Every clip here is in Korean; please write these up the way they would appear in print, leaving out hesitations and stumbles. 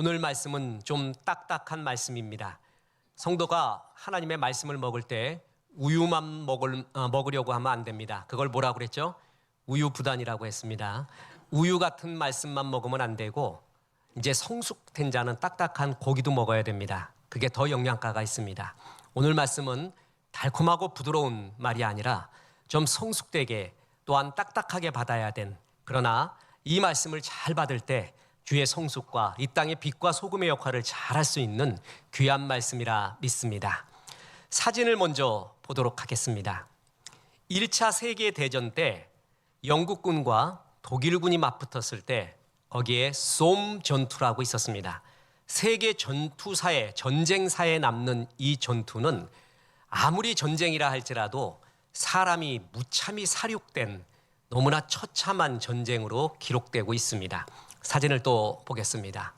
오늘 말씀은 좀 딱딱한 말씀입니다. 성도가 하나님의 말씀을 먹을 때 우유만 먹으려고 하면 안 됩니다. 그걸 뭐라고 그랬죠? 우유부단이라고 했습니다. 우유 같은 말씀만 먹으면 안 되고 이제 성숙된 자는 딱딱한 고기도 먹어야 됩니다. 그게 더 영양가가 있습니다. 오늘 말씀은 달콤하고 부드러운 말이 아니라 좀 성숙되게 또한 딱딱하게 받아야 된, 그러나 이 말씀을 잘 받을 때 주의 성숙과 이 땅의 빛과 소금의 역할을 잘 할 수 있는 귀한 말씀이라 믿습니다. 사진을 먼저 보도록 하겠습니다. 1차 세계대전 때 영국군과 독일군이 맞붙었을 때 거기에 솜 전투라고 있었습니다. 세계 전투사에, 전쟁사에 남는 이 전투는 아무리 전쟁이라 할지라도 사람이 무참히 살육된 너무나 처참한 전쟁으로 기록되고 있습니다. 사진을 또 보겠습니다.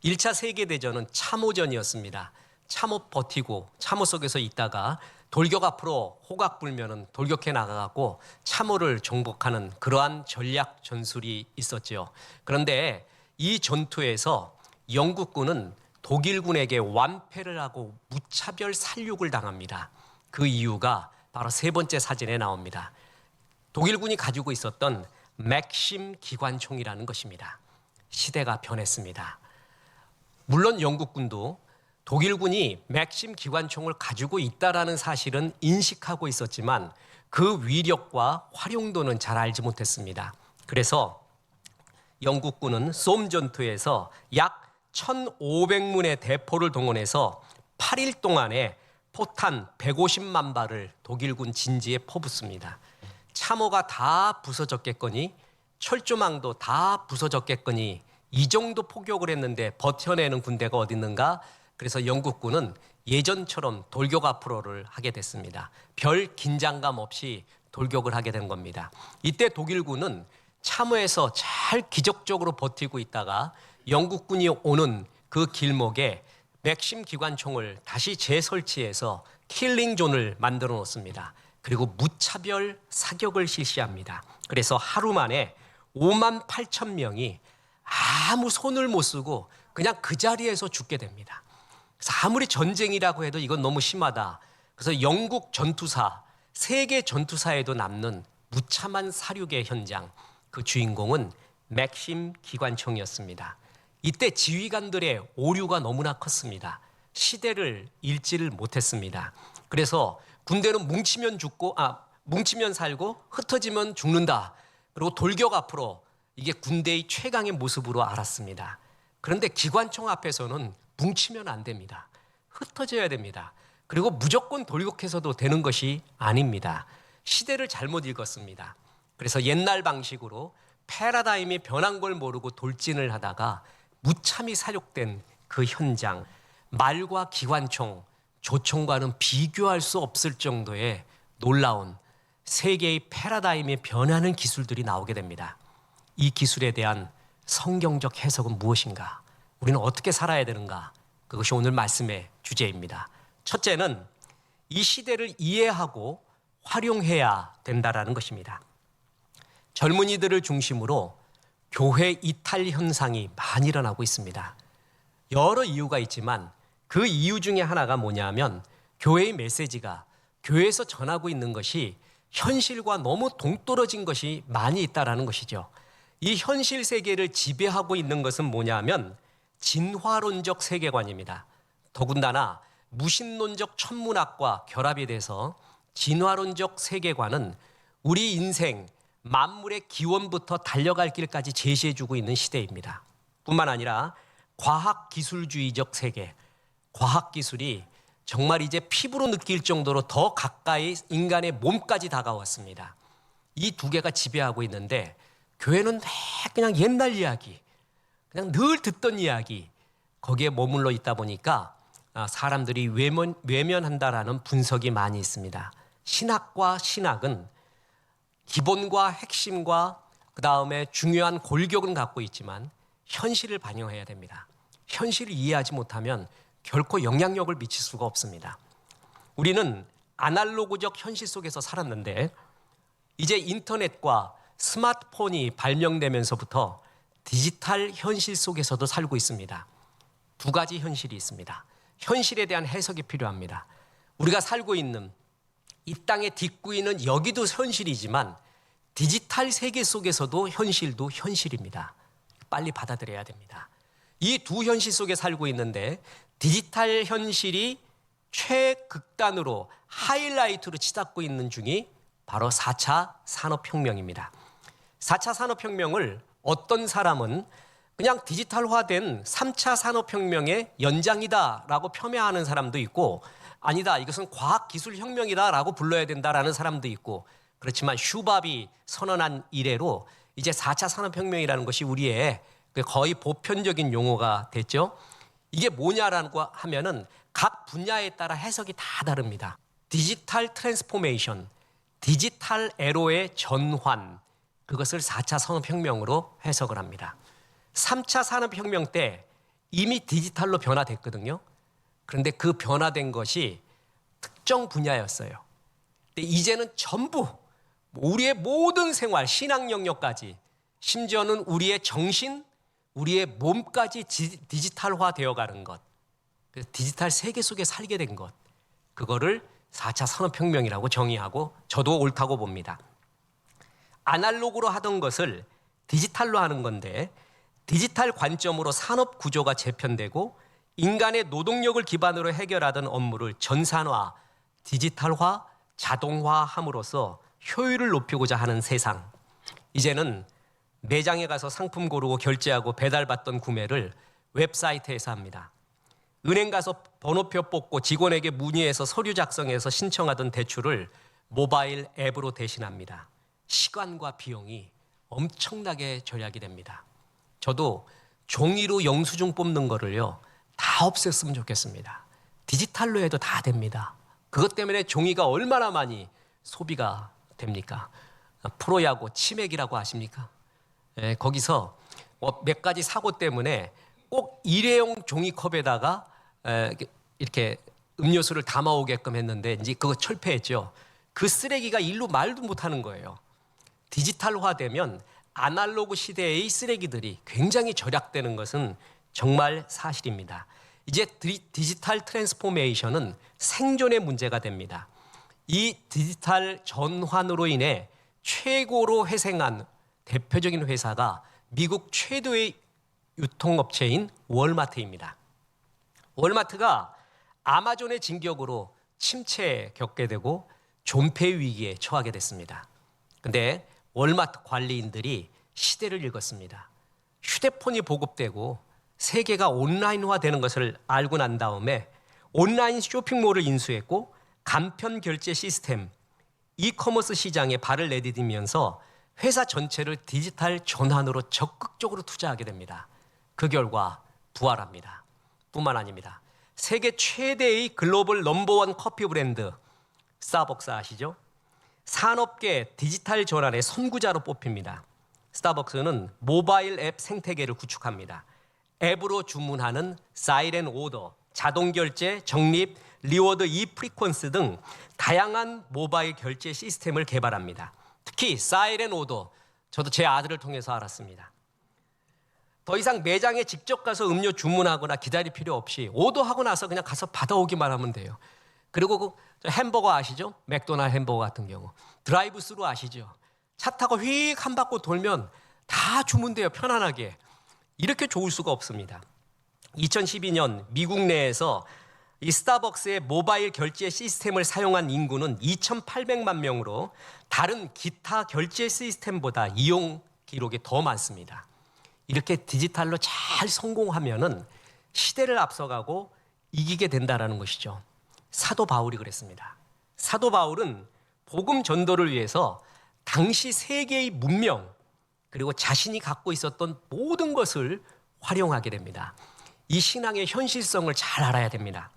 1차 세계대전은 참호전이었습니다. 참호 버티고 참호 속에서 있다가 돌격 앞으로 호각 불면은 돌격해 나가고 참호를 정복하는 그러한 전략 전술이 있었죠. 그런데 이 전투에서 영국군은 독일군에게 완패를 하고 무차별 살육을 당합니다. 그 이유가 바로 세 번째 사진에 나옵니다. 독일군이 가지고 있었던 맥심 기관총이라는 것입니다. 시대가 변했습니다. 물론 영국군도 독일군이 맥심 기관총을 가지고 있다라는 사실은 인식하고 있었지만 그 위력과 활용도는 잘 알지 못했습니다. 그래서 영국군은 솜 전투에서 약 1,500문의 대포를 동원해서 8일 동안에 포탄 150만 발을 독일군 진지에 퍼붓습니다. 참호가 다 부서졌겠거니 철조망도 다 부서졌겠거니 이 정도 포격을 했는데 버텨내는 군대가 어디 있는가? 그래서 영국군은 예전처럼 돌격 앞으로를 하게 됐습니다. 별 긴장감 없이 돌격을 하게 된 겁니다. 이때 독일군은 참호에서 잘 기적적으로 버티고 있다가 영국군이 오는 그 길목에 맥심 기관총을 다시 재설치해서 킬링존을 만들어 놓습니다. 그리고 무차별 사격을 실시합니다. 그래서 하루 만에 5만 8천 명이 아무 손을 못 쓰고 그냥 그 자리에서 죽게 됩니다. 그래서 아무리 전쟁이라고 해도 이건 너무 심하다. 그래서 영국 전투사, 세계 전투사에도 남는 무참한 사륙의 현장, 그 주인공은 맥심 기관총이었습니다. 이때 지휘관들의 오류가 너무나 컸습니다. 시대를 읽지를 못했습니다. 그래서 군대는 뭉치면 살고 흩어지면 죽는다. 그리고 돌격 앞으로, 이게 군대의 최강의 모습으로 알았습니다. 그런데 기관총 앞에서는 뭉치면 안 됩니다. 흩어져야 됩니다. 그리고 무조건 돌격해서도 되는 것이 아닙니다. 시대를 잘못 읽었습니다. 그래서 옛날 방식으로 패러다임이 변한 걸 모르고 돌진을 하다가 무참히 사륙된 그 현장, 말과 기관총, 조총과는 비교할 수 없을 정도의 놀라운 세계의 패러다임이 변하는 기술들이 나오게 됩니다. 이 기술에 대한 성경적 해석은 무엇인가? 우리는 어떻게 살아야 되는가? 그것이 오늘 말씀의 주제입니다. 첫째는 이 시대를 이해하고 활용해야 된다라는 것입니다. 젊은이들을 중심으로 교회 이탈 현상이 많이 일어나고 있습니다. 여러 이유가 있지만 그 이유 중에 하나가 뭐냐면 교회의 메시지가, 교회에서 전하고 있는 것이 현실과 너무 동떨어진 것이 많이 있다라는 것이죠. 이 현실 세계를 지배하고 있는 것은 뭐냐면 진화론적 세계관입니다. 더군다나 무신론적 천문학과 결합이 돼서 진화론적 세계관은 우리 인생, 만물의 기원부터 달려갈 길까지 제시해주고 있는 시대입니다. 뿐만 아니라 과학기술주의적 세계, 과학기술이 정말 이제 피부로 느낄 정도로 더 가까이 인간의 몸까지 다가왔습니다. 이 두 개가 지배하고 있는데 교회는 그냥 옛날 이야기, 그냥 늘 듣던 이야기, 거기에 머물러 있다 보니까 사람들이 외면한다라는 분석이 많이 있습니다. 신학과 신학은 기본과 핵심과 그 다음에 중요한 골격은 갖고 있지만 현실을 반영해야 됩니다. 현실을 이해하지 못하면 결코 영향력을 미칠 수가 없습니다. 우리는 아날로그적 현실 속에서 살았는데 이제 인터넷과 스마트폰이 발명되면서부터 디지털 현실 속에서도 살고 있습니다. 두 가지 현실이 있습니다. 현실에 대한 해석이 필요합니다. 우리가 살고 있는 이 땅의 뒷구이는 여기도 현실이지만 디지털 세계 속에서도 현실도 현실입니다. 빨리 받아들여야 됩니다. 이 두 현실 속에 살고 있는데 디지털 현실이 최극단으로 하이라이트로 치닫고 있는 중이 바로 4차 산업혁명입니다. 4차 산업혁명을 어떤 사람은 그냥 디지털화된 3차 산업혁명의 연장이다라고 폄훼하는 사람도 있고, 아니다, 이것은 과학기술혁명이다라고 불러야 된다라는 사람도 있고, 그렇지만 슈밥이 선언한 이래로 이제 4차 산업혁명이라는 것이 우리의 거의 보편적인 용어가 됐죠. 이게 뭐냐라고 하면은 각 분야에 따라 해석이 다 다릅니다. 디지털 트랜스포메이션, 디지털 에로의 전환, 그것을 4차 산업혁명으로 해석을 합니다. 3차 산업혁명 때 이미 디지털로 변화됐거든요. 그런데 그 변화된 것이 특정 분야였어요. 근데 이제는 전부 우리의 모든 생활, 신앙 영역까지, 심지어는 우리의 정신, 우리의 몸까지 디지털화 되어가는 것, 디지털 세계 속에 살게 된 것, 그거를 4차 산업혁명이라고 정의하고 저도 옳다고 봅니다. 아날로그로 하던 것을 디지털로 하는 건데, 디지털 관점으로 산업 구조가 재편되고 인간의 노동력을 기반으로 해결하던 업무를 전산화, 디지털화, 자동화함으로써 효율을 높이고자 하는 세상. 이제는 매장에 가서 상품 고르고 결제하고 배달받던 구매를 웹사이트에서 합니다. 은행 가서 번호표 뽑고 직원에게 문의해서 서류 작성해서 신청하던 대출을 모바일 앱으로 대신합니다. 시간과 비용이 엄청나게 절약이 됩니다. 저도 종이로 영수증 뽑는 거를요, 다 없앴으면 좋겠습니다. 디지털로 해도 다 됩니다. 그것 때문에 종이가 얼마나 많이 소비가 됩니까? 프로야구 치맥이라고 아십니까? 거기서 몇 가지 사고 때문에 꼭 일회용 종이컵에다가 이렇게 음료수를 담아오게끔 했는데 이제 그거 철폐했죠. 그 쓰레기가 일로 말도 못하는 거예요. 디지털화되면 아날로그 시대의 쓰레기들이 굉장히 절약되는 것은 정말 사실입니다. 이제 디지털 트랜스포메이션은 생존의 문제가 됩니다. 이 디지털 전환으로 인해 최고로 회생한 대표적인 회사가 미국 최대의 유통업체인 월마트입니다. 월마트가 아마존의 진격으로 침체에 겪게 되고 존폐 위기에 처하게 됐습니다. 근데 월마트 관리인들이 시대를 읽었습니다. 휴대폰이 보급되고 세계가 온라인화되는 것을 알고 난 다음에 온라인 쇼핑몰을 인수했고 간편 결제 시스템, 이커머스 시장에 발을 내디디면서 회사 전체를 디지털 전환으로 적극적으로 투자하게 됩니다. 그 결과 부활합니다. 뿐만 아닙니다. 세계 최대의 글로벌 넘버원 커피 브랜드 스타벅스 아시죠? 산업계 디지털 전환의 선구자로 뽑힙니다. 스타벅스는 모바일 앱 생태계를 구축합니다. 앱으로 주문하는 사이렌 오더, 자동 결제, 적립, 리워드 프리퀀스 등 다양한 모바일 결제 시스템을 개발합니다. 특히 사이렌 오더, 저도 제 아들을 통해서 알았습니다. 더 이상 매장에 직접 가서 음료 주문하거나 기다릴 필요 없이 오더하고 나서 그냥 가서 받아오기만 하면 돼요. 그리고 그 햄버거 아시죠? 맥도날드 햄버거 같은 경우. 드라이브 스루 아시죠? 차 타고 휙 한 바퀴 돌면 다 주문돼요, 편안하게. 이렇게 좋을 수가 없습니다. 2012년 미국 내에서 이 스타벅스의 모바일 결제 시스템을 사용한 인구는 2,800만 명으로 다른 기타 결제 시스템보다 이용 기록이 더 많습니다. 이렇게 디지털로 잘 성공하면은 시대를 앞서가고 이기게 된다라는 것이죠. 사도 바울이 그랬습니다. 사도 바울은 복음 전도를 위해서 당시 세계의 문명 그리고 자신이 갖고 있었던 모든 것을 활용하게 됩니다. 이 신앙의 현실성을 잘 알아야 됩니다.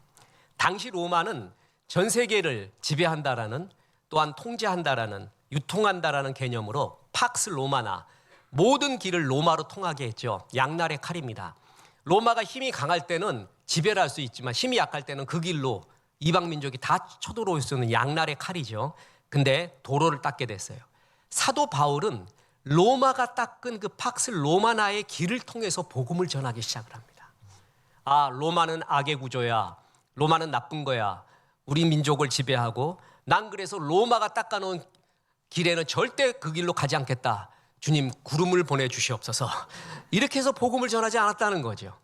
당시 로마는 전 세계를 지배한다라는, 또한 통제한다라는, 유통한다라는 개념으로 팍스 로마나, 모든 길을 로마로 통하게 했죠. 양날의 칼입니다. 로마가 힘이 강할 때는 지배를 할 수 있지만 힘이 약할 때는 그 길로 이방 민족이 다 쳐들어올 수 있는 양날의 칼이죠. 근데 도로를 닦게 됐어요. 사도 바울은 로마가 닦은 그 팍스 로마나의 길을 통해서 복음을 전하기 시작을 합니다. 아, 로마는 악의 구조야. 로마는 나쁜 거야. 우리 민족을 지배하고 난 그래서 로마가 닦아놓은 길에는 절대 그 길로 가지 않겠다. 주님, 구름을 보내주시옵소서. 이렇게 해서 복음을 전하지 않았다는 거죠.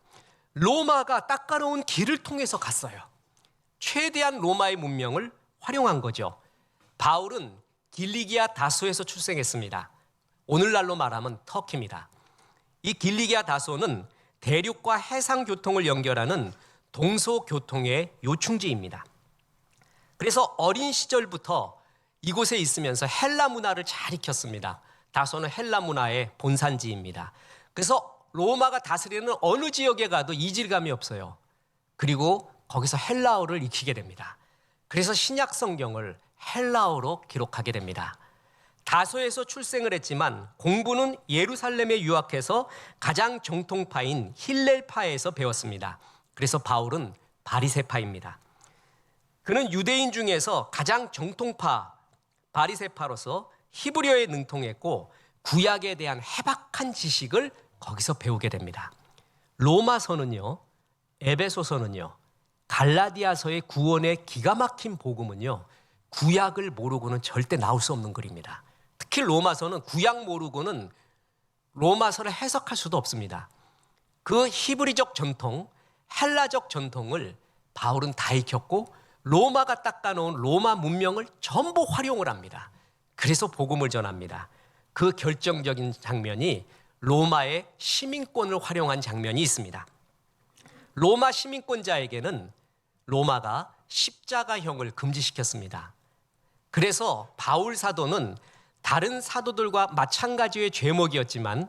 로마가 닦아놓은 길을 통해서 갔어요. 최대한 로마의 문명을 활용한 거죠. 바울은 길리기아 다소에서 출생했습니다. 오늘날로 말하면 터키입니다. 이 길리기아 다소는 대륙과 해상 교통을 연결하는 동서교통의 요충지입니다. 그래서 어린 시절부터 이곳에 있으면서 헬라 문화를 잘 익혔습니다. 다소는 헬라 문화의 본산지입니다. 그래서 로마가 다스리는 어느 지역에 가도 이질감이 없어요. 그리고 거기서 헬라어를 익히게 됩니다. 그래서 신약 성경을 헬라어로 기록하게 됩니다. 다소에서 출생을 했지만 공부는 예루살렘에 유학해서 가장 정통파인 힐렐파에서 배웠습니다. 그래서 바울은 바리새파입니다. 그는 유대인 중에서 가장 정통파 바리새파로서 히브리어에 능통했고 구약에 대한 해박한 지식을 거기서 배우게 됩니다. 로마서는요, 에베소서는요, 갈라디아서의 구원의 기가 막힌 복음은요, 구약을 모르고는 절대 나올 수 없는 글입니다. 특히 로마서는 구약 모르고는 로마서를 해석할 수도 없습니다. 그 히브리적 전통, 헬라적 전통을 바울은 다 익혔고 로마가 닦아놓은 로마 문명을 전부 활용을 합니다. 그래서 복음을 전합니다. 그 결정적인 장면이 로마의 시민권을 활용한 장면이 있습니다. 로마 시민권자에게는 로마가 십자가형을 금지시켰습니다. 그래서 바울 사도는 다른 사도들과 마찬가지의 죄목이었지만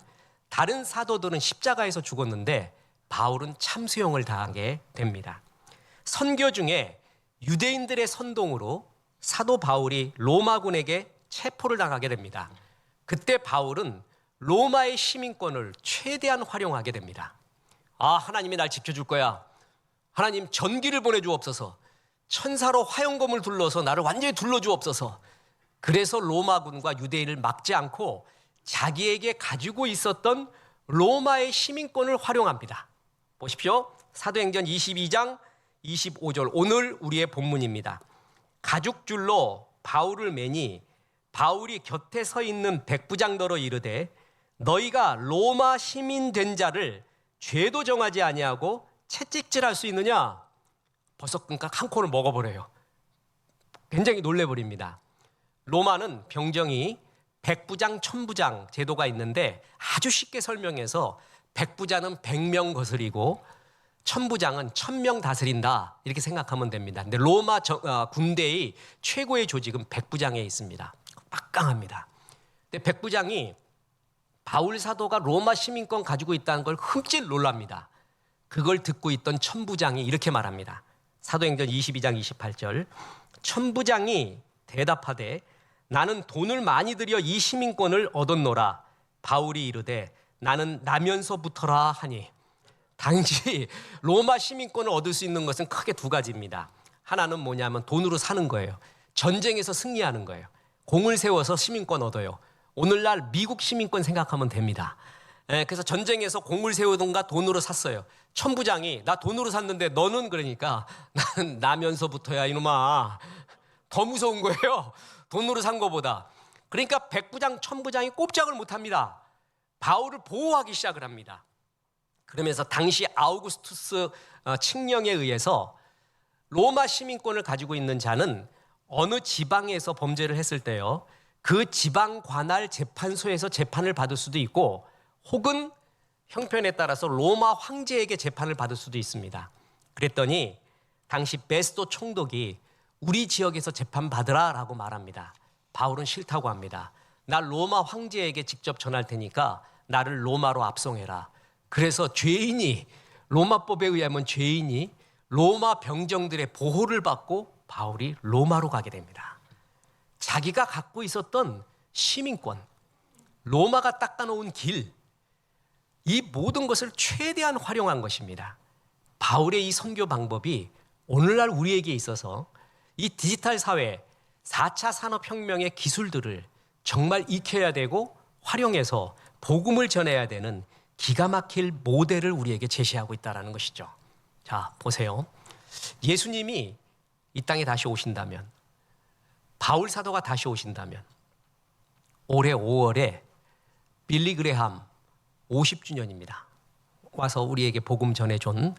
다른 사도들은 십자가에서 죽었는데 바울은 참수형을 당하게 됩니다. 선교 중에 유대인들의 선동으로 사도 바울이 로마군에게 체포를 당하게 됩니다. 그때 바울은 로마의 시민권을 최대한 활용하게 됩니다. 아, 하나님이 날 지켜줄 거야. 하나님 전기를 보내주옵소서. 천사로 화용검을 둘러서 나를 완전히 둘러주옵소서. 그래서 로마군과 유대인을 막지 않고 자기에게 가지고 있었던 로마의 시민권을 활용합니다. 보십시오. 사도행전 22장 25절, 오늘 우리의 본문입니다. 가죽줄로 바울을 매니 바울이 곁에 서 있는 백부장더러 이르되 너희가 로마 시민 된 자를 죄도 정하지 아니하고 채찍질할 수 있느냐? 벌써 그러니까 한 코를 먹어버려요. 굉장히 놀래버립니다. 로마는 병정이 백부장, 천부장 제도가 있는데 아주 쉽게 설명해서 백부장은 100명 거스리고 천부장은 1000명 다스린다 이렇게 생각하면 됩니다. 근데 로마 군대의 최고의 조직은 백부장에 있습니다. 막강합니다. 근데 백부장이 바울 사도가 로마 시민권 가지고 있다는 걸 흠칫 놀랍니다. 그걸 듣고 있던 천부장이 이렇게 말합니다. 사도행전 22장 28절, 천부장이 대답하되 나는 돈을 많이 들여 이 시민권을 얻었노라. 바울이 이르되 나는 나면서부터라 하니. 당시 로마 시민권을 얻을 수 있는 것은 크게 두 가지입니다. 하나는 뭐냐면 돈으로 사는 거예요. 전쟁에서 승리하는 거예요. 공을 세워서 시민권 얻어요. 오늘날 미국 시민권 생각하면 됩니다. 그래서 전쟁에서 공을 세우던가 돈으로 샀어요. 천부장이 나 돈으로 샀는데 너는 그러니까 나는 나면서부터야 이놈아. 더 무서운 거예요. 돈으로 산 거보다. 그러니까 백부장, 천부장이 꼼짝을 못합니다. 바울을 보호하기 시작을 합니다. 그러면서 당시 아우구스투스 칙령에 의해서 로마 시민권을 가지고 있는 자는 어느 지방에서 범죄를 했을 때요, 그 지방 관할 재판소에서 재판을 받을 수도 있고 혹은 형편에 따라서 로마 황제에게 재판을 받을 수도 있습니다. 그랬더니 당시 베스도 총독이 우리 지역에서 재판받으라 라고 말합니다. 바울은 싫다고 합니다. 나 로마 황제에게 직접 전할 테니까 나를 로마로 압송해라. 그래서 죄인이, 로마법에 의하면 죄인이 로마 병정들의 보호를 받고 바울이 로마로 가게 됩니다. 자기가 갖고 있었던 시민권, 로마가 닦아놓은 길, 이 모든 것을 최대한 활용한 것입니다. 바울의 이 선교 방법이 오늘날 우리에게 있어서 이 디지털 사회, 4차 산업혁명의 기술들을 정말 익혀야 되고 활용해서 복음을 전해야 되는 기가 막힐 모델을 우리에게 제시하고 있다는 것이죠. 자, 보세요. 예수님이 이 땅에 다시 오신다면, 바울 사도가 다시 오신다면, 올해 5월에 빌리 그레함 50주년입니다. 와서 우리에게 복음 전해준,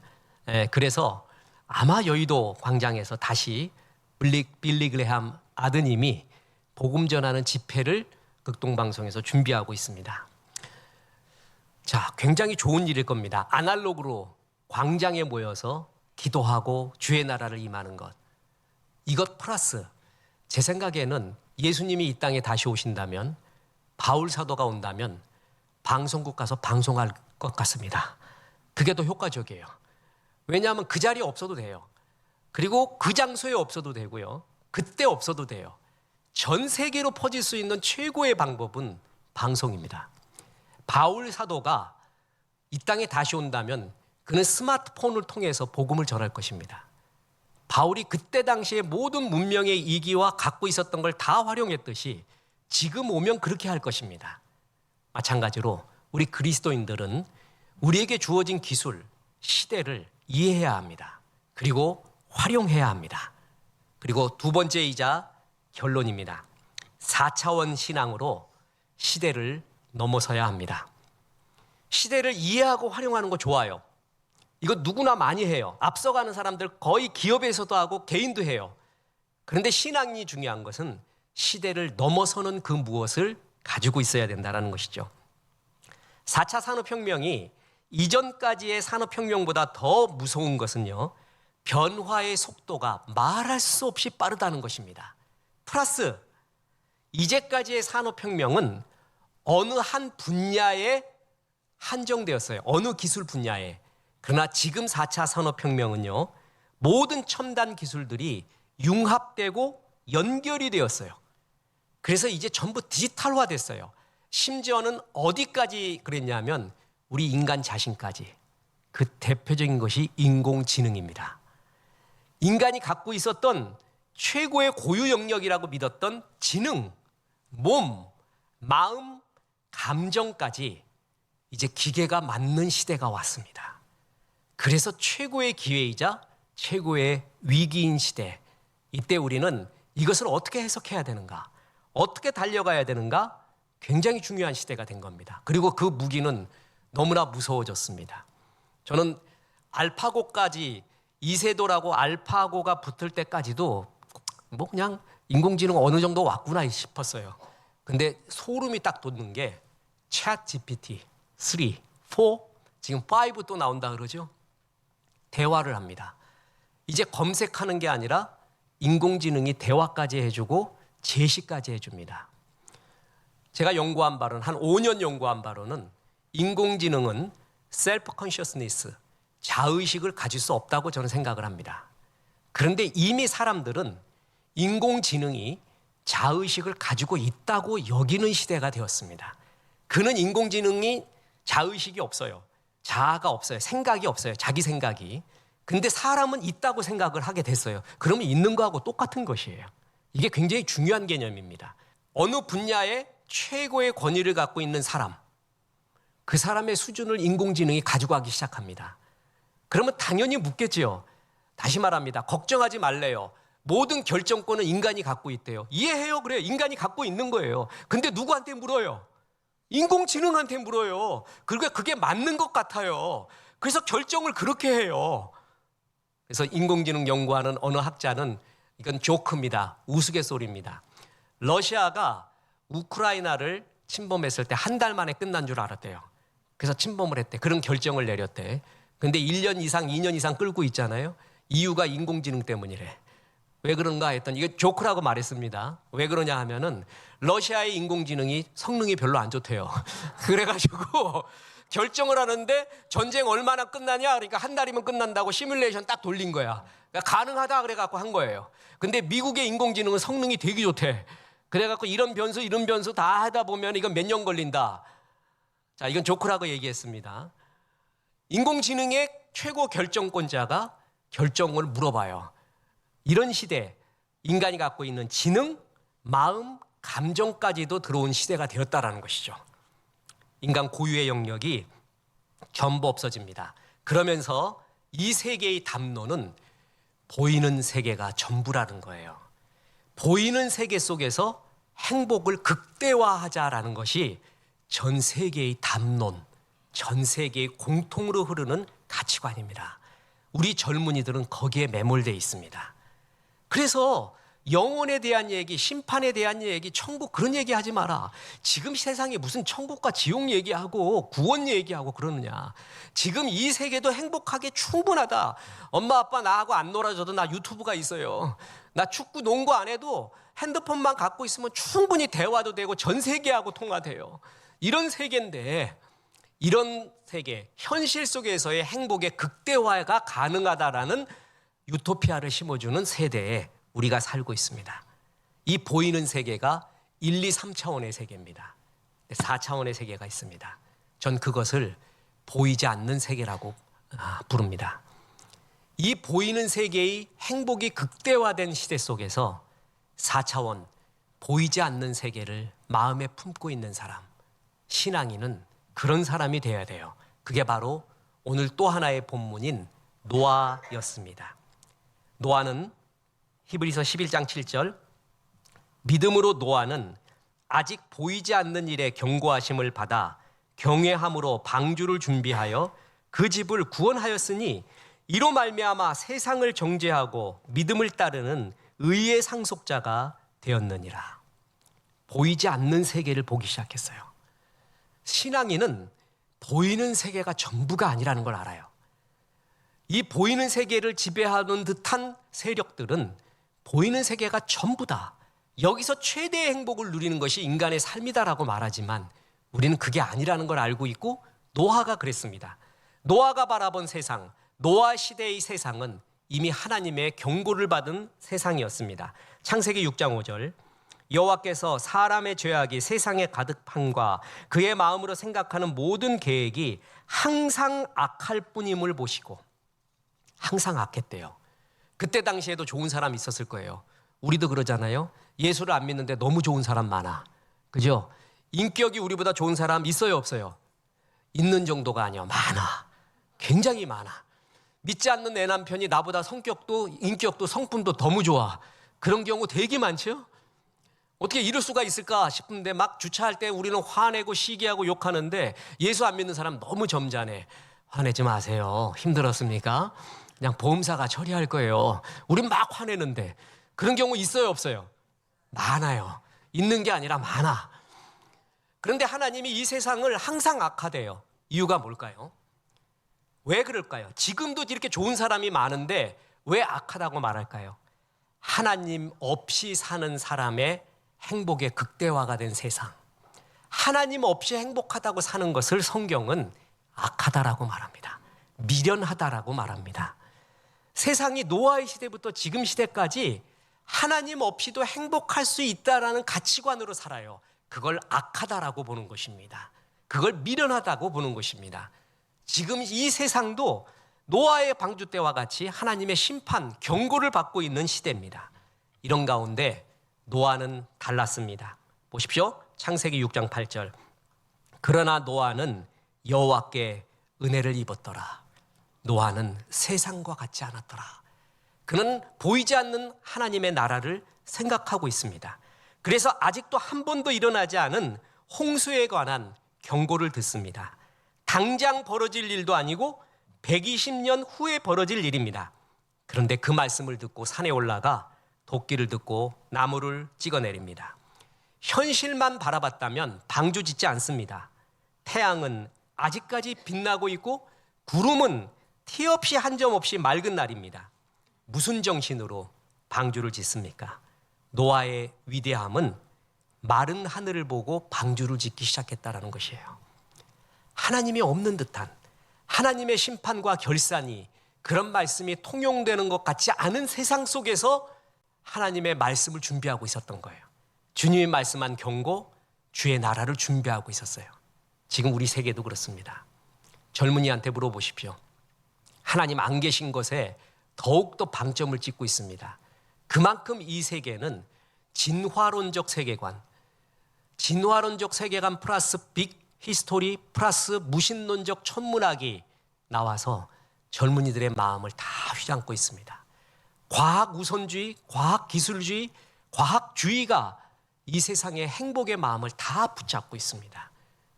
그래서 아마 여의도 광장에서 다시 빌리 그레함 아드님이 복음 전하는 집회를 극동방송에서 준비하고 있습니다. 자, 굉장히 좋은 일일 겁니다. 아날로그로 광장에 모여서 기도하고 주의 나라를 임하는 것. 이것 플러스 제 생각에는 예수님이 이 땅에 다시 오신다면, 바울 사도가 온다면 방송국 가서 방송할 것 같습니다. 그게 더 효과적이에요. 왜냐하면 그 자리에 없어도 돼요. 그리고 그 장소에 없어도 되고요. 그때 없어도 돼요. 전 세계로 퍼질 수 있는 최고의 방법은 방송입니다. 바울 사도가 이 땅에 다시 온다면 그는 스마트폰을 통해서 복음을 전할 것입니다. 바울이 그때 당시에 모든 문명의 이기와 갖고 있었던 걸 다 활용했듯이 지금 오면 그렇게 할 것입니다. 마찬가지로 우리 그리스도인들은 우리에게 주어진 기술, 시대를 이해해야 합니다. 그리고 활용해야 합니다. 그리고 두 번째이자 결론입니다. 4차원 신앙으로 시대를 넘어서야 합니다. 시대를 이해하고 활용하는 거 좋아요. 이거 누구나 많이 해요. 앞서가는 사람들 거의 기업에서도 하고 개인도 해요. 그런데 신앙이 중요한 것은 시대를 넘어서는 그 무엇을 가지고 있어야 된다는 것이죠. 4차 산업혁명이 이전까지의 산업혁명보다 더 무서운 것은요, 변화의 속도가 말할 수 없이 빠르다는 것입니다. 플러스 이제까지의 산업혁명은 어느 한 분야에 한정되었어요. 어느 기술 분야에. 그러나 지금 4차 산업혁명은요, 모든 첨단 기술들이 융합되고 연결이 되었어요. 그래서 이제 전부 디지털화 됐어요. 심지어는 어디까지 그랬냐면 우리 인간 자신까지. 그 대표적인 것이 인공지능입니다. 인간이 갖고 있었던 최고의 고유 영역이라고 믿었던 지능, 몸, 마음, 감정까지 이제 기계가 맡는 시대가 왔습니다. 그래서 최고의 기회이자 최고의 위기인 시대. 이때 우리는 이것을 어떻게 해석해야 되는가, 어떻게 달려가야 되는가, 굉장히 중요한 시대가 된 겁니다. 그리고 그 무기는 너무나 무서워졌습니다. 저는 알파고까지, 이세돌하고 알파고가 붙을 때까지도 뭐 그냥 인공지능 어느 정도 왔구나 싶었어요. 근데 소름이 딱 돋는 게 챗 GPT 3, 4, 지금 5 또 나온다 그러죠. 대화를 합니다. 이제 검색하는 게 아니라 인공지능이 대화까지 해주고 제시까지 해줍니다. 제가 연구한 바로는, 한 5년 연구한 바로는 인공지능은 셀프 컨셔스니스, 자의식을 가질 수 없다고 저는 생각을 합니다. 그런데 이미 사람들은 인공지능이 자의식을 가지고 있다고 여기는 시대가 되었습니다. 그는 인공지능이 자의식이 없어요. 자아가 없어요. 생각이 없어요. 자기 생각이. 근데 사람은 있다고 생각을 하게 됐어요. 그러면 있는 거하고 똑같은 것이에요. 이게 굉장히 중요한 개념입니다. 어느 분야에 최고의 권위를 갖고 있는 사람, 그 사람의 수준을 인공지능이 가지고 가기 시작합니다. 그러면 당연히 묻겠지요. 다시 말합니다. 걱정하지 말래요. 모든 결정권은 인간이 갖고 있대요. 이해해요. 그래요. 인간이 갖고 있는 거예요. 근데 누구한테 물어요? 인공지능한테 물어요. 그리고 그게 맞는 것 같아요. 그래서 결정을 그렇게 해요. 그래서 인공지능 연구하는 어느 학자는, 이건 조크입니다. 우스갯소리입니다. 러시아가 우크라이나를 침범했을 때 한 달 만에 끝난 줄 알았대요. 그래서 침범을 했대. 그런 결정을 내렸대. 근데 1년 이상, 2년 이상 끌고 있잖아요. 이유가 인공지능 때문이래. 왜 그런가 했더니, 이게 조크라고 말했습니다. 왜 그러냐 하면은 러시아의 인공지능이 성능이 별로 안 좋대요. 그래가지고 결정을 하는데 전쟁 얼마나 끝나냐, 그러니까 한 달이면 끝난다고 시뮬레이션 딱 돌린 거야. 그러니까 가능하다 그래갖고 한 거예요. 근데 미국의 인공지능은 성능이 되게 좋대. 그래갖고 이런 변수 다 하다 보면 이건 몇 년 걸린다. 자, 이건 조크라고 얘기했습니다. 인공지능의 최고 결정권자가 결정을 물어봐요. 이런 시대, 인간이 갖고 있는 지능, 마음, 감정까지도 들어온 시대가 되었다라는 것이죠. 인간 고유의 영역이 전부 없어집니다. 그러면서 이 세계의 담론은 보이는 세계가 전부라는 거예요. 보이는 세계 속에서 행복을 극대화하자라는 것이 전 세계의 담론, 전 세계의 공통으로 흐르는 가치관입니다. 우리 젊은이들은 거기에 매몰되어 있습니다. 그래서 영혼에 대한 얘기, 심판에 대한 얘기, 천국 그런 얘기 하지 마라. 지금 세상에 무슨 천국과 지옥 얘기하고 구원 얘기하고 그러느냐. 지금 이 세계도 행복하게 충분하다. 엄마 아빠 나하고 안 놀아줘도 나 유튜브가 있어요. 나 축구 농구 안 해도 핸드폰만 갖고 있으면 충분히 대화도 되고 전 세계하고 통화돼요. 이런 세계인데, 이런 세계, 현실 속에서의 행복의 극대화가 가능하다라는 유토피아를 심어주는 세대에 우리가 살고 있습니다. 이 보이는 세계가 1, 2, 3차원의 세계입니다. 4차원의 세계가 있습니다. 전 그것을 보이지 않는 세계라고 부릅니다. 이 보이는 세계의 행복이 극대화된 시대 속에서 4차원, 보이지 않는 세계를 마음에 품고 있는 사람, 신앙인은 그런 사람이 되어야 돼요. 그게 바로 오늘 또 하나의 본문인 노아였습니다. 노아는 히브리서 11장 7절, 믿음으로 노아는 아직 보이지 않는 일에 경고하심을 받아 경외함으로 방주를 준비하여 그 집을 구원하였으니 이로 말미암아 세상을 정죄하고 믿음을 따르는 의의 상속자가 되었느니라. 보이지 않는 세계를 보기 시작했어요. 신앙인은 보이는 세계가 전부가 아니라는 걸 알아요. 이 보이는 세계를 지배하는 듯한 세력들은 보이는 세계가 전부다. 여기서 최대의 행복을 누리는 것이 인간의 삶이다라고 말하지만 우리는 그게 아니라는 걸 알고 있고 노아가 그랬습니다. 노아가 바라본 세상, 노아 시대의 세상은 이미 하나님의 경고를 받은 세상이었습니다. 창세기 6장 5절, 여호와께서 사람의 죄악이 세상에 가득함과 그의 마음으로 생각하는 모든 계획이 항상 악할 뿐임을 보시고, 항상 악했대요. 그때 당시에도 좋은 사람 있었을 거예요. 우리도 그러잖아요. 예수를 안 믿는데 너무 좋은 사람 많아. 그죠? 인격이 우리보다 좋은 사람 있어요, 없어요? 있는 정도가 아니야. 많아. 굉장히 많아. 믿지 않는 내 남편이 나보다 성격도 인격도 성품도 너무 좋아. 그런 경우 되게 많죠? 어떻게 이럴 수가 있을까 싶은데 막 주차할 때 우리는 화내고 시기하고 욕하는데 예수 안 믿는 사람 너무 점잖해. 화내지 마세요. 힘들었습니까? 그냥 보험사가 처리할 거예요. 우린 막 화내는데 그런 경우 있어요, 없어요? 많아요. 있는 게 아니라 많아. 그런데 하나님이 이 세상을 항상 악하대요. 이유가 뭘까요? 왜 그럴까요? 지금도 이렇게 좋은 사람이 많은데 왜 악하다고 말할까요? 하나님 없이 사는 사람의 행복의 극대화가 된 세상, 하나님 없이 행복하다고 사는 것을 성경은 악하다라고 말합니다. 미련하다라고 말합니다. 세상이 노아의 시대부터 지금 시대까지 하나님 없이도 행복할 수 있다라는 가치관으로 살아요. 그걸 악하다라고 보는 것입니다. 그걸 미련하다고 보는 것입니다. 지금 이 세상도 노아의 방주 때와 같이 하나님의 심판, 경고를 받고 있는 시대입니다. 이런 가운데 노아는 달랐습니다. 보십시오. 창세기 6장 8절. 그러나 노아는 여호와께 은혜를 입었더라. 노아는 세상과 같지 않았더라. 그는 보이지 않는 하나님의 나라를 생각하고 있습니다. 그래서 아직도 한 번도 일어나지 않은 홍수에 관한 경고를 듣습니다. 당장 벌어질 일도 아니고 120년 후에 벌어질 일입니다. 그런데 그 말씀을 듣고 산에 올라가 도끼를 듣고 나무를 찍어내립니다. 현실만 바라봤다면 방주 짓지 않습니다. 태양은 아직까지 빛나고 있고 구름은 티 없이 한 점 없이 맑은 날입니다. 무슨 정신으로 방주를 짓습니까? 노아의 위대함은 마른 하늘을 보고 방주를 짓기 시작했다는 것이에요. 하나님이 없는 듯한 하나님의 심판과 결산이 그런 말씀이 통용되는 것 같지 않은 세상 속에서 하나님의 말씀을 준비하고 있었던 거예요. 주님이 말씀한 경고, 주의 나라를 준비하고 있었어요. 지금 우리 세계도 그렇습니다. 젊은이한테 물어보십시오. 하나님 안 계신 것에 더욱더 방점을 찍고 있습니다. 그만큼 이 세계는 진화론적 세계관, 진화론적 세계관 플러스 빅 히스토리 플러스 무신론적 천문학이 나와서 젊은이들의 마음을 다 휘감고 있습니다. 과학 우선주의, 과학 기술주의, 과학주의가 이 세상의 행복의 마음을 다 붙잡고 있습니다.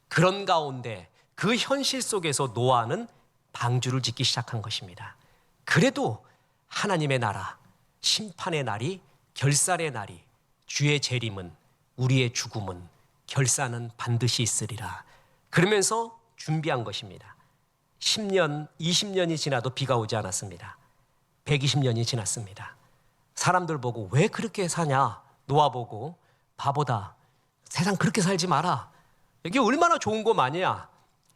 그런 가운데 그 현실 속에서 노아는 방주를 짓기 시작한 것입니다. 그래도 하나님의 나라, 심판의 날이, 결산의 날이, 주의 재림은, 우리의 죽음은, 결산은 반드시 있으리라. 그러면서 준비한 것입니다. 10년, 20년이 지나도 비가 오지 않았습니다. 120년이 지났습니다. 사람들 보고 왜 그렇게 사냐? 노아 보고 바보다. 세상 그렇게 살지 마라. 여기 얼마나 좋은 거 많이야.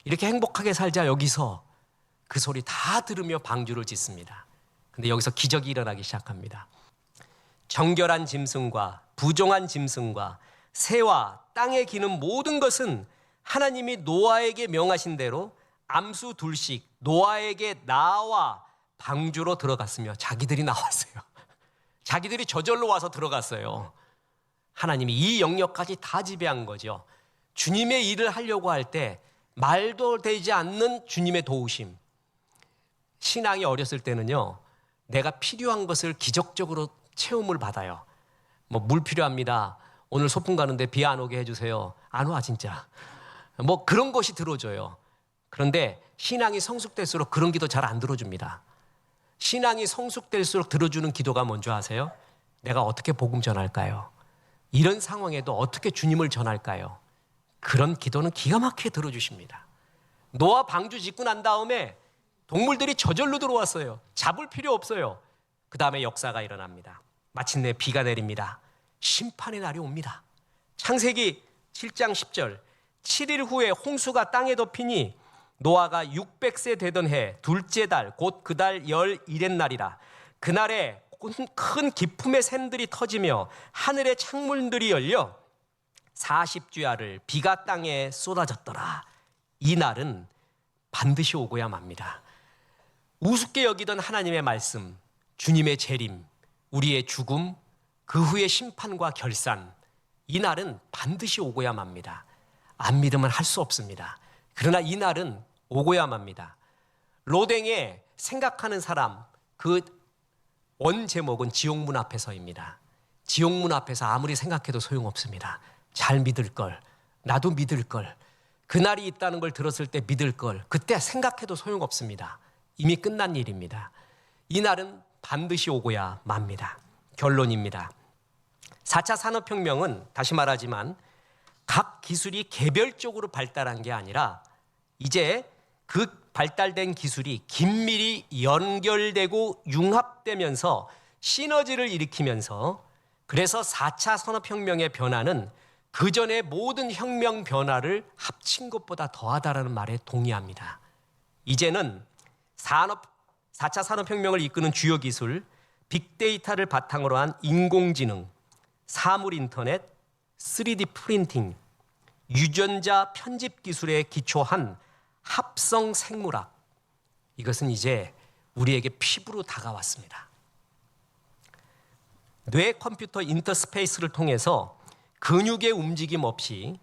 이렇게 행복하게 살자 여기서. 그 소리 다 들으며 방주를 짓습니다. 근데 여기서 기적이 일어나기 시작합니다. 정결한 짐승과 부정한 짐승과 새와 땅에 기는 모든 것은 하나님이 노아에게 명하신 대로 암수 둘씩 노아에게 나와 방주로 들어갔으며 자기들이 나왔어요. 자기들이 저절로 와서 들어갔어요. 하나님이 이 영역까지 다 지배한 거죠. 주님의 일을 하려고 할 때 말도 되지 않는 주님의 도우심. 신앙이 어렸을 때는요, 내가 필요한 것을 기적적으로 체험을 받아요. 뭐 물 필요합니다. 오늘 소풍 가는데 비 안 오게 해주세요. 안 와 진짜. 뭐 그런 것이 들어줘요. 그런데 신앙이 성숙될수록 그런 기도 잘 안 들어줍니다. 신앙이 성숙될수록 들어주는 기도가 뭔지 아세요? 내가 어떻게 복음 전할까요? 이런 상황에도 어떻게 주님을 전할까요? 그런 기도는 기가 막히게 들어주십니다. 노아 방주 짓고 난 다음에 동물들이 저절로 들어왔어요. 잡을 필요 없어요. 그 다음에 역사가 일어납니다. 마침내 비가 내립니다. 심판의 날이 옵니다. 창세기 7장 10절 7일 후에 홍수가 땅에 덮이니 노아가 600세 되던 해 둘째 달 곧 그 달 11의 날이라. 그날에 큰 기품의 샘들이 터지며 하늘의 창문들이 열려 40주야를 비가 땅에 쏟아졌더라. 이 날은 반드시 오고야 맙니다. 우습게 여기던 하나님의 말씀, 주님의 재림, 우리의 죽음, 그 후의 심판과 결산, 이 날은 반드시 오고야 맙니다. 안 믿으면 할 수 없습니다. 그러나 이 날은 오고야 맙니다. 로댕의 생각하는 사람, 그 원 제목은 지옥문 앞에서입니다. 지옥문 앞에서 아무리 생각해도 소용없습니다. 잘 믿을 걸, 나도 믿을 걸, 그날이 있다는 걸 들었을 때 믿을 걸, 그때 생각해도 소용없습니다. 이미 끝난 일입니다. 이 날은 반드시 오고야 맙니다. 결론입니다. 4차 산업혁명은 다시 말하지만 각 기술이 개별적으로 발달한 게 아니라 이제 그 발달된 기술이 긴밀히 연결되고 융합되면서 시너지를 일으키면서, 그래서 4차 산업혁명의 변화는 그 전의 모든 혁명 변화를 합친 것보다 더하다라는 말에 동의합니다. 이제는 4차 산업혁명을 이끄는 주요 기술, 빅데이터를 바탕으로 한 인공지능, 사물 인터넷, 3D 프린팅, 유전자 편집 기술에 기초한 합성 생물학, 이것은 이제 우리에게 피부로 다가왔습니다. 뇌 컴퓨터 인터스페이스를 통해서 근육의 움직임 없이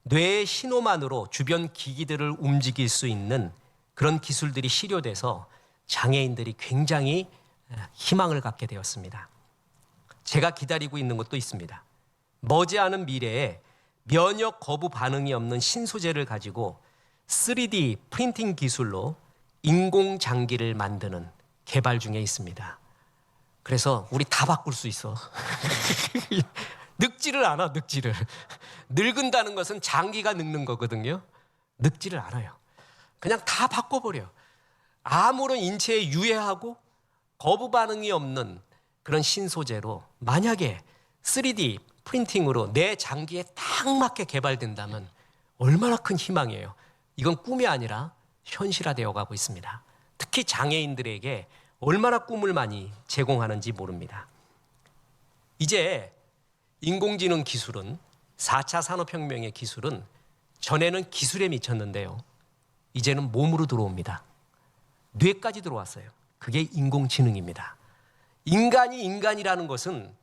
뇌의 신호만으로 주변 기기들을 움직일 수 있는 그런 기술들이 실효돼서 장애인들이 굉장히 희망을 갖게 되었습니다. 제가 기다리고 있는 것도 있습니다. 머지않은 미래에 면역 거부 반응이 없는 신소재를 가지고 3D 프린팅 기술로 인공장기를 만드는 개발 중에 있습니다. 그래서 우리 다 바꿀 수 있어. 늙지를 않아, 늙지를. 늙은다는 것은 장기가 늙는 거거든요. 늙지를 않아요. 그냥 다 바꿔버려. 아무런 인체에 유해하고 거부 반응이 없는 그런 신소재로 만약에 3D 프린팅으로 내 장기에 딱 맞게 개발된다면 얼마나 큰 희망이에요. 이건 꿈이 아니라 현실화되어 가고 있습니다. 특히 장애인들에게 얼마나 꿈을 많이 제공하는지 모릅니다. 이제 인공지능 기술은, 4차 산업혁명의 기술은 전에는 기술에 미쳤는데요, 이제는 몸으로 들어옵니다. 뇌까지 들어왔어요. 그게 인공지능입니다. 인간이 인간이라는 것은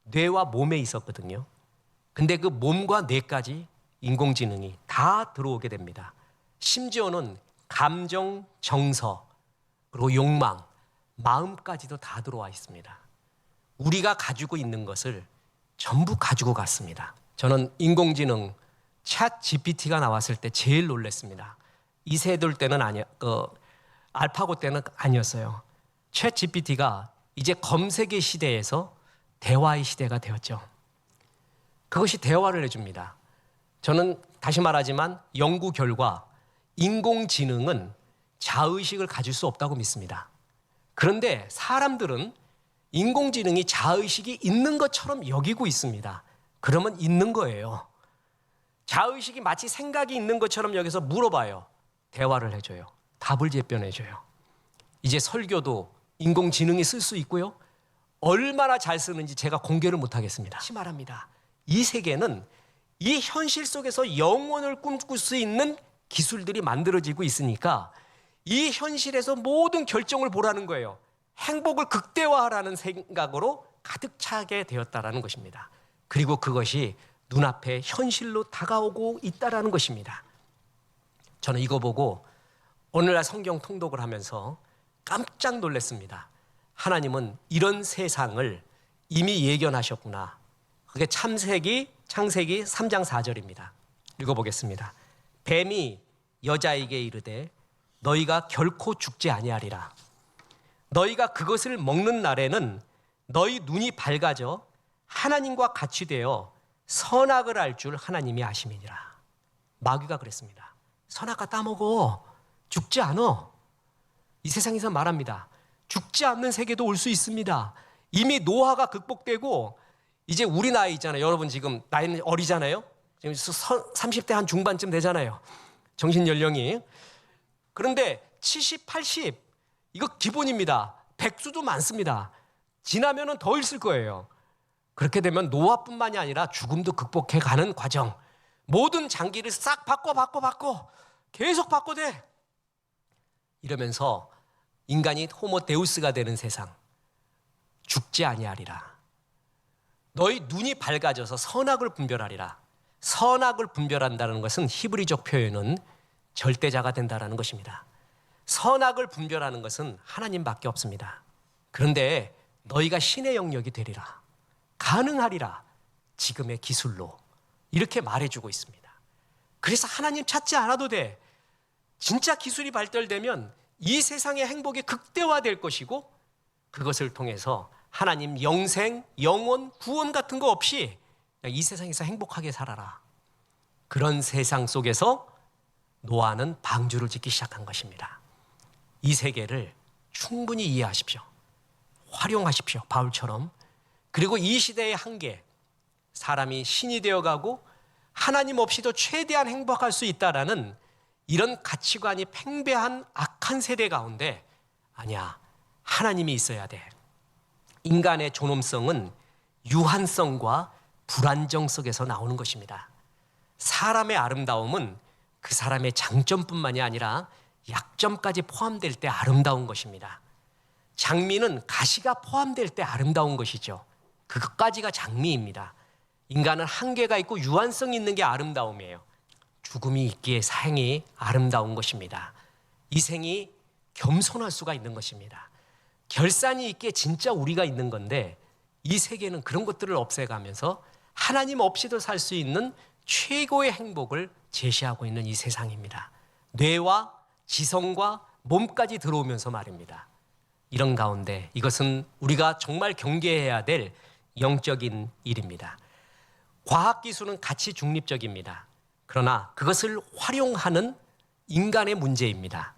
뇌와 몸에 있었거든요. 근데 그 몸과 뇌까지 인공지능이 다 들어오게 됩니다. 심지어는 감정, 정서, 그리고 욕망, 마음까지도 다 들어와 있습니다. 우리가 가지고 있는 것을 전부 가지고 갔습니다. 저는 인공지능 챗 GPT가 나왔을 때 제일 놀랐습니다. 이 세대 때는 알파고 때는 아니었어요. 챗 GPT가 이제 검색의 시대에서 대화의 시대가 되었죠. 그것이 대화를 해줍니다. 저는 다시 말하지만 연구 결과 인공지능은 자의식을 가질 수 없다고 믿습니다. 그런데 사람들은 인공지능이 자의식이 있는 것처럼 여기고 있습니다. 그러면 있는 거예요. 자의식이 마치 생각이 있는 것처럼 여기서 물어봐요. 대화를 해줘요. 답을 재변해줘요. 이제 설교도 인공지능이 쓸 수 있고요. 얼마나 잘 쓰는지 제가 공개를 못하겠습니다. 다시 말합니다. 이 세계는 이 현실 속에서 영혼을 꿈꿀 수 있는 기술들이 만들어지고 있으니까 이 현실에서 모든 결정을 보라는 거예요. 행복을 극대화하라는 생각으로 가득 차게 되었다라는 것입니다. 그리고 그것이 눈앞에 현실로 다가오고 있다라는 것입니다. 저는 이거 보고 오늘날 성경 통독을 하면서 깜짝 놀랐습니다. 하나님은 이런 세상을 이미 예견하셨구나. 그게 창세기 3장 4절입니다. 읽어보겠습니다. 뱀이 여자에게 이르되 너희가 결코 죽지 아니하리라. 너희가 그것을 먹는 날에는 너희 눈이 밝아져 하나님과 같이 되어 선악을 알 줄 하나님이 아심이니라. 마귀가 그랬습니다. 선악과 따먹어. 죽지 않아. 이 세상에서 말합니다. 죽지 않는 세계도 올 수 있습니다. 이미 노화가 극복되고 이제 우리 나이 있잖아요. 여러분 지금 나이는 어리잖아요. 지금 30대 한 중반쯤 되잖아요. 정신 연령이. 그런데 70, 80 이거 기본입니다. 백수도 많습니다. 지나면은 더 있을 거예요. 그렇게 되면 노화뿐만이 아니라 죽음도 극복해 가는 과정. 모든 장기를 싹 바꿔 계속 바꿔대. 이러면서 인간이 호모 데우스가 되는 세상. 죽지 아니하리라. 너희 눈이 밝아져서 선악을 분별하리라. 선악을 분별한다는 것은 히브리적 표현은 절대자가 된다는 것입니다. 선악을 분별하는 것은 하나님밖에 없습니다. 그런데 너희가 신의 영역이 되리라. 가능하리라. 지금의 기술로. 이렇게 말해주고 있습니다. 그래서 하나님 찾지 않아도 돼. 진짜 기술이 발달되면 이 세상의 행복이 극대화될 것이고 그것을 통해서 하나님 영생, 영원, 구원 같은 거 없이 그냥 이 세상에서 행복하게 살아라. 그런 세상 속에서 노아는 방주를 짓기 시작한 것입니다. 이 세계를 충분히 이해하십시오. 활용하십시오. 바울처럼. 그리고 이 시대의 한계, 사람이 신이 되어가고 하나님 없이도 최대한 행복할 수 있다라는 이런 가치관이 팽배한 악한 세대 가운데 아니야, 하나님이 있어야 돼. 인간의 존엄성은 유한성과 불안정 속에서 나오는 것입니다. 사람의 아름다움은 그 사람의 장점뿐만이 아니라 약점까지 포함될 때 아름다운 것입니다. 장미는 가시가 포함될 때 아름다운 것이죠. 그것까지가 장미입니다. 인간은 한계가 있고 유한성이 있는 게 아름다움이에요. 죽음이 있기에 생이 아름다운 것입니다. 이 생이 겸손할 수가 있는 것입니다. 결산이 있기에 진짜 우리가 있는 건데 이 세계는 그런 것들을 없애가면서 하나님 없이도 살 수 있는 최고의 행복을 제시하고 있는 이 세상입니다. 뇌와 지성과 몸까지 들어오면서 말입니다. 이런 가운데 이것은 우리가 정말 경계해야 될 영적인 일입니다. 과학기술은 가치 중립적입니다. 그러나 그것을 활용하는 인간의 문제입니다.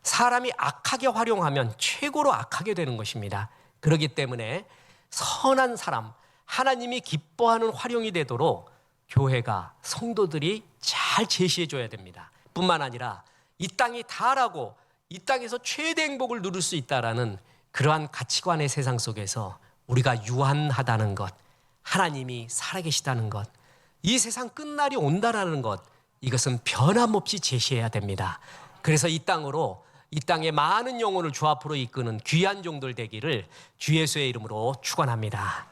사람이 악하게 활용하면 최고로 악하게 되는 것입니다. 그렇기 때문에 선한 사람, 하나님이 기뻐하는 활용이 되도록 교회가, 성도들이 잘 제시해 줘야 됩니다. 뿐만 아니라 이 땅이 다라고 이 땅에서 최대 행복을 누릴 수 있다라는 그러한 가치관의 세상 속에서 우리가 유한하다는 것, 하나님이 살아계시다는 것, 이 세상 끝날이 온다라는 것, 이것은 변함없이 제시해야 됩니다. 그래서 이 땅으로, 이 땅에 많은 영혼을 주 앞으로 이끄는 귀한 종들 되기를 주 예수의 이름으로 축원합니다.